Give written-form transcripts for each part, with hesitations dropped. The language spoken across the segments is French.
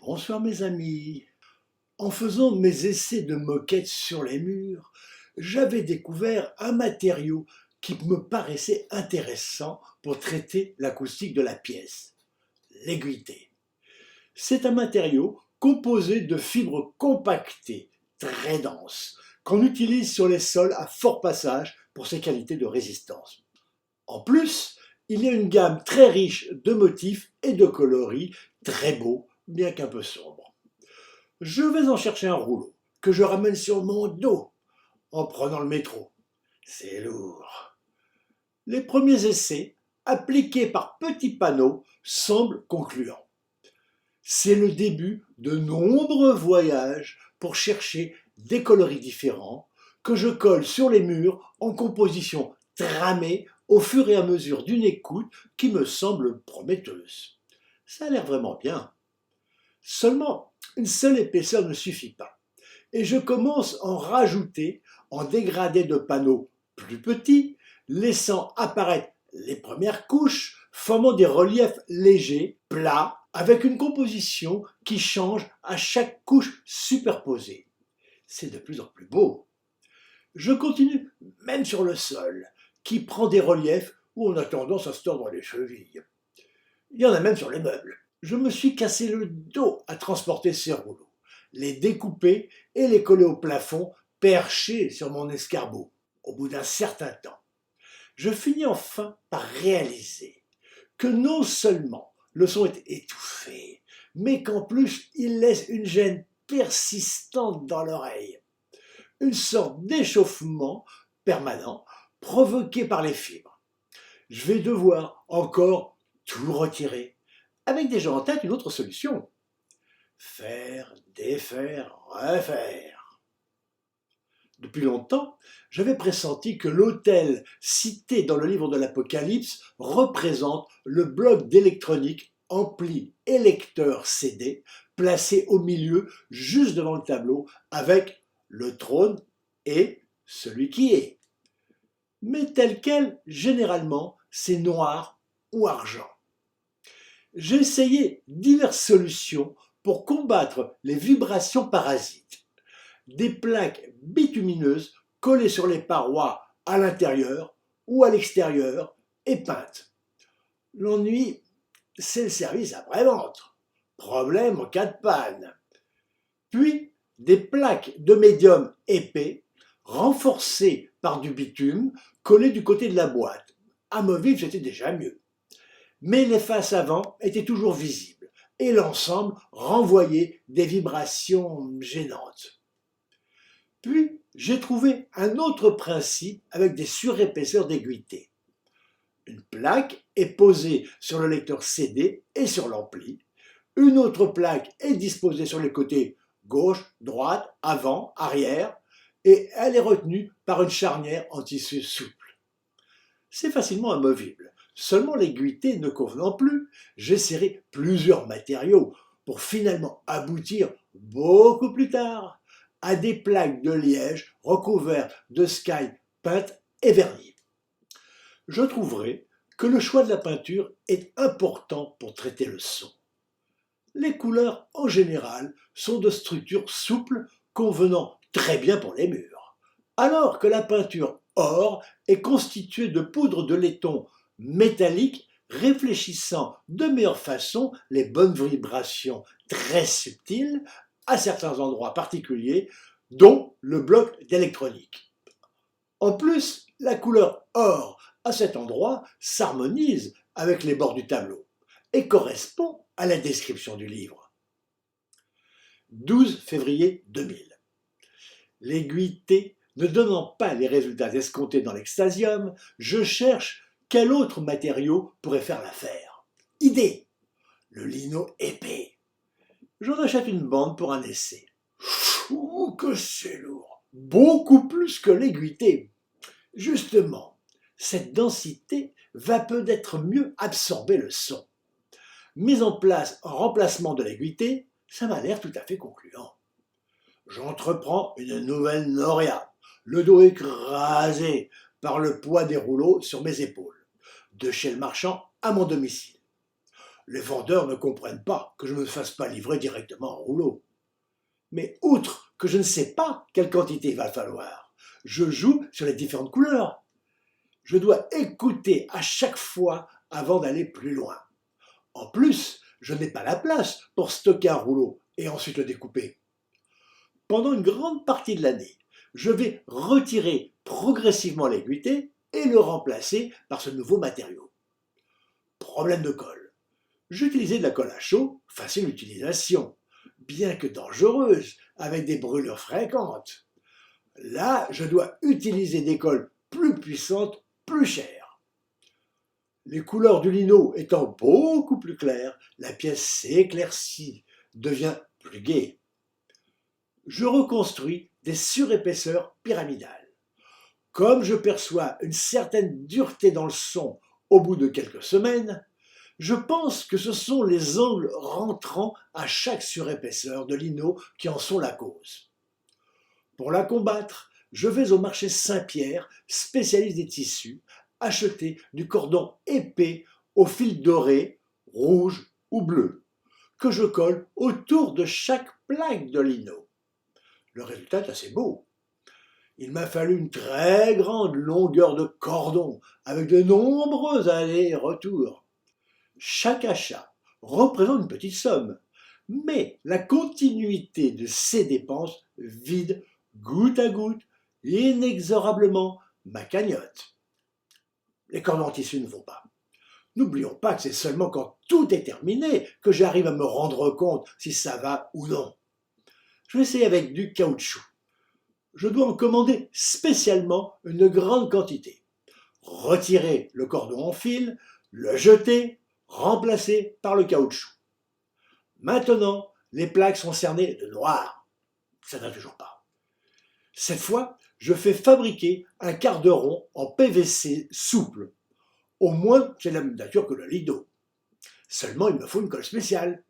Bonsoir mes amis. En faisant mes essais de moquette sur les murs, j'avais découvert un matériau qui me paraissait intéressant pour traiter l'acoustique de la pièce, l'aiguilleté. C'est un matériau composé de fibres compactées, très denses, qu'on utilise sur les sols à fort passage pour ses qualités de résistance. En plus, il y a une gamme très riche de motifs et de coloris très beaux, bien qu'un peu sombres. Je vais en chercher un rouleau que je ramène sur mon dos en prenant le métro. C'est lourd. Les premiers essais, appliqués par petits panneaux, semblent concluants. C'est le début de nombreux voyages pour chercher des coloris différents que je colle sur les murs en composition tramée au fur et à mesure d'une écoute qui me semble prometteuse. Ça a l'air vraiment bien. Seulement, une seule épaisseur ne suffit pas. Et je commence à en rajouter en dégradé de panneaux plus petits, laissant apparaître les premières couches, formant des reliefs légers, plats, avec une composition qui change à chaque couche superposée. C'est de plus en plus beau. Je continue même sur le sol, qui prend des reliefs où on a tendance à se tordre les chevilles. Il y en a même sur les meubles. Je me suis cassé le dos à transporter ces rouleaux, les découper et les coller au plafond, perché sur mon escabeau, au bout d'un certain temps. Je finis enfin par réaliser que non seulement le son est étouffé, mais qu'en plus il laisse une gêne persistante dans l'oreille, une sorte d'échauffement permanent provoqué par les fibres. Je vais devoir encore tout retirer, avec déjà en tête une autre solution. Faire, défaire, refaire. Depuis longtemps, j'avais pressenti que l'autel cité dans le livre de l'Apocalypse représente le bloc d'électronique ampli et lecteur CD placé au milieu, juste devant le tableau, avec le trône et celui qui est. Mais tel quel, généralement, c'est noir ou argent. J'ai essayé diverses solutions pour combattre les vibrations parasites. Des plaques bitumineuses collées sur les parois à l'intérieur ou à l'extérieur et peintes. L'ennui, c'est le service après-vente. Problème en cas de panne. Puis, des plaques de médium épais, renforcées par du bitume, collées du côté de la boîte. Amovible, c'était déjà mieux. Mais les faces avant étaient toujours visibles et l'ensemble renvoyait des vibrations gênantes. Puis, j'ai trouvé un autre principe avec des surépaisseurs d'aiguïté. Une plaque est posée sur le lecteur CD et sur l'ampli. Une autre plaque est disposée sur les côtés gauche, droite, avant, arrière, et elle est retenue par une charnière en tissu souple. C'est facilement amovible. Seulement l'aiguïté ne convenant plus, j'ai serré plusieurs matériaux pour finalement aboutir beaucoup plus tard à des plaques de liège recouvertes de sky peintes et vernies. Je trouverai que le choix de la peinture est important pour traiter le son. Les couleurs, en général, sont de structure souple, convenant très bien pour les murs, alors que la peinture or est constituée de poudre de laiton métallique réfléchissant de meilleure façon les bonnes vibrations très subtiles à certains endroits particuliers, dont le bloc d'électronique. En plus, la couleur or à cet endroit s'harmonise avec les bords du tableau et correspond à la description du livre. 12 février 2000. L'aiguïté ne donnant pas les résultats escomptés dans l'extasium, je cherche quel autre matériau pourrait faire l'affaire. Idée, le lino épais. J'en achète une bande pour un essai. Ouh, que c'est lourd, beaucoup plus que l'aiguïté. Justement, cette densité va peut-être mieux absorber le son. Mise en place en remplacement de l'aiguïté, ça m'a l'air tout à fait concluant. J'entreprends une nouvelle noria, le dos écrasé par le poids des rouleaux sur mes épaules, de chez le marchand à mon domicile. Les vendeurs ne comprennent pas que je ne me fasse pas livrer directement en rouleau. Mais outre que je ne sais pas quelle quantité il va falloir, je joue sur les différentes couleurs. Je dois écouter à chaque fois avant d'aller plus loin. En plus, je n'ai pas la place pour stocker un rouleau et ensuite le découper. Pendant une grande partie de l'année, je vais retirer progressivement l'aiguilleté et le remplacer par ce nouveau matériau. Problème de colle. J'utilisais de la colle à chaud, facile d'utilisation, bien que dangereuse, avec des brûlures fréquentes. Là, je dois utiliser des colles plus puissantes, plus chères. Les couleurs du lino étant beaucoup plus claires, la pièce s'éclaircit, devient plus gaie. Je reconstruis des surépaisseurs pyramidales. Comme je perçois une certaine dureté dans le son au bout de quelques semaines, je pense que ce sont les angles rentrants à chaque surépaisseur de lino qui en sont la cause. Pour la combattre, je vais au marché Saint-Pierre, spécialiste des tissus, acheter du cordon épais au fil doré, rouge ou bleu, que je colle autour de chaque plaque de lino. Le résultat est assez beau. Il m'a fallu une très grande longueur de cordon, avec de nombreux allers et retours. Chaque achat représente une petite somme, mais la continuité de ces dépenses vide goutte à goutte, inexorablement, ma cagnotte. Les cordons en tissu ne vont pas. N'oublions pas que c'est seulement quand tout est terminé que j'arrive à me rendre compte si ça va ou non. Je vais essayer avec du caoutchouc. Je dois en commander spécialement une grande quantité. Retirer le cordon en fil, le jeter, remplacer par le caoutchouc. Maintenant, les plaques sont cernées de noir. Ça ne va toujours pas. Cette fois, je fais fabriquer un quart de rond en PVC souple. Au moins, c'est la même nature que le lino. Seulement, il me faut une colle spéciale.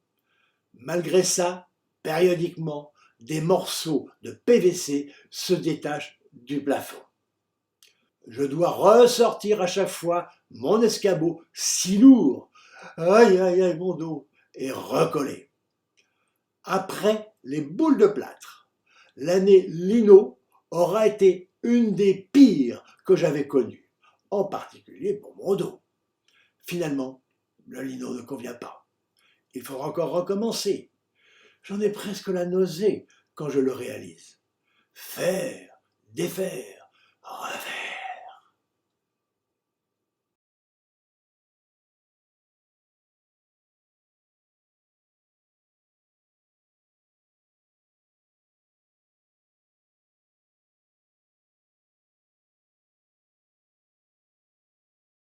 Malgré ça, périodiquement, des morceaux de PVC se détachent du plafond. Je dois ressortir à chaque fois mon escabeau si lourd, aïe aïe aïe mon dos, et recoller. Après les boules de plâtre, l'année lino aura été une des pires que j'avais connues, en particulier pour mon dos. Finalement, le lino ne convient pas. Il faudra encore recommencer. J'en ai presque la nausée quand je le réalise. Faire, défaire, refaire.